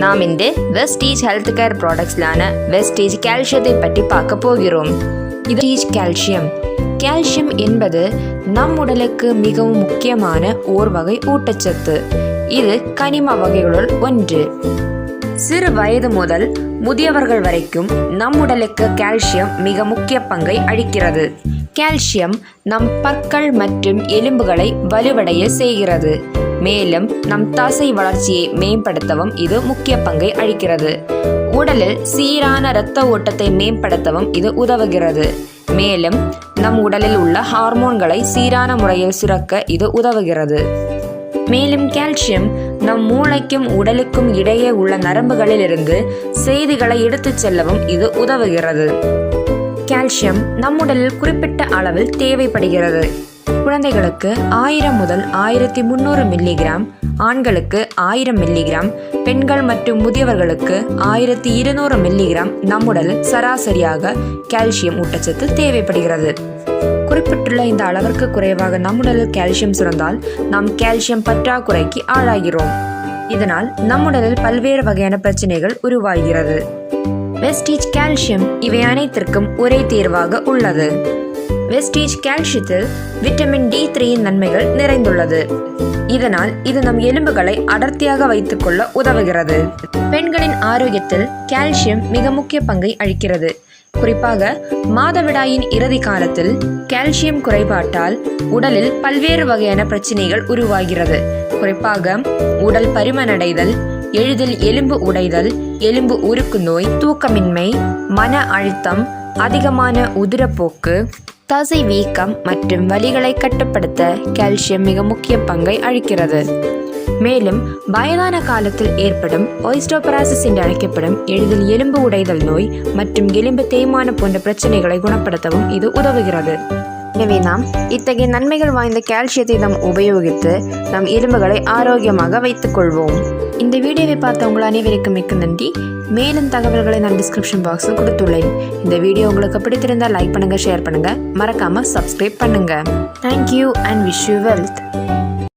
நாம் இந்த Vestige health care ப்ராடக்ட்ஸ்லான Vestige கால்சியத்தை பற்றி பார்க்க போகிறோம். இது கால்சியம். கால்சியம் என்பது நம் உடலுக்கு மிகவும் முக்கியமான ஓர் வகை ஊட்டச்சத்து. இது கனிம வகைகளுள் ஒன்று. சிறு வயது முதல் முதியவர்கள் வரைக்கும் நம் உடலுக்கு கால்சியம் மிக முக்கிய பங்கை அளிக்கிறது. கால்சியம் நம் பற்கள் மற்றும் எலும்புகளை வலுவடைய செய்கிறது. மேலும் நம் தசை வளர்ச்சியை மேம்படுத்தவும் இது முக்கிய பங்கை அளிக்கிறது. உடலில் சீரான இரத்த ஓட்டத்தை மேம்படுத்தவும் இது உதவுகிறது. மேலும் நம் உடலில் உள்ள ஹார்மோன்களை சீரான முறையில் சுரக்க இது உதவுகிறது. மேலும் கால்சியம் நம் மூளைக்கும் உடலுக்கும் இடையே உள்ள நரம்புகளில் இருந்து செய்திகளை எடுத்துச் செல்லவும் இது உதவுகிறது. கால்சியம் நம் உடலில் குறிப்பிட்ட அளவில் தேவைப்படுகிறது. குழந்தைகளுக்கு 1000 முதல் 1300 மில்லிகிராம், ஆண்களுக்கு 1000 மில்லிகிராம், பெண்கள் மற்றும் முதியவர்களுக்கு 1200 மில்லிகிராம் நம் உடலில் சராசரியாக கால்சியம் ஊட்டச்சத்து தேவைப்படுகிறது. குறிப்பிட்டுள்ள இந்த அளவிற்கு குறைவாக நம் உடலில் கால்சியம் சுரந்தால் நாம் கால்சியம் பற்றாக்குறைக்கு ஆளாகிறோம். இதனால் நம் உடலில் பல்வேறு வகையான பிரச்சனைகள் உருவாகிறது. வெஸ்டீஜ் கால்சியம் இவை அனைத்திற்கும் ஒரே தீர்வாக உள்ளது. வெஸ்டீஜ் கால்சியத்தில் விட்டமின் D3 நன்மைகள் நிறைந்துள்ளது. இதனால் இது நம் எலும்புகளை அடர்த்தியாக வைத்துக்கொள்ள உதவுகிறது. பெண்களின் ஆரோக்கியத்தில் கால்சியம் மிக முக்கிய பங்கை அளிக்கிறது. குறிப்பாக மாதவிடாயின் இறுதி காலத்தில் கால்சியம் குறைபாட்டால் உடலில் பல்வேறு வகையான பிரச்சனைகள் உருவாகிறது. குறிப்பாக உடல் பருமனடைதல், எளிதில் எலும்பு உடைதல், எலும்பு உருக்கு நோய், தூக்கமின்மை, மன அழுத்தம், அதிகமான உதிரப்போக்கு, தசை வீக்கம் மற்றும் வலிகளை கட்டுப்படுத்த கால்சியம் மிக முக்கிய பங்கை அளிக்கிறது. மேலும் வயதான காலத்தில் ஏற்படும் ஆஸ்டியோபரோசிஸ் என்று அழைக்கப்படும் எளிதில் எலும்பு உடைதல் நோய் மற்றும் எலும்பு தேய்மானம் போன்ற பிரச்சனைகளை குணப்படுத்தவும் இது உதவுகிறது. எனவே நாம் இத்தகைய நன்மைகள் வாய்ந்த கால்சியத்தை நாம் உபயோகித்து நம் எலும்புகளை ஆரோக்கியமாக வைத்துக் கொள்வோம். இந்த வீடியோவை பார்த்த உங்கள் அனைவருக்கும் மிக்க நன்றி. மேலும் தகவல்களை நான் டிஸ்கிரிப்ஷன் பாக்ஸில் கொடுத்துள்ளேன். இந்த வீடியோ உங்களுக்கு பிடித்திருந்தால் லைக் பண்ணுங்க, ஷேர் பண்ணுங்க, மறக்காம சப்ஸ்கிரைப் பண்ணுங்க. Thank you and wish you wealth.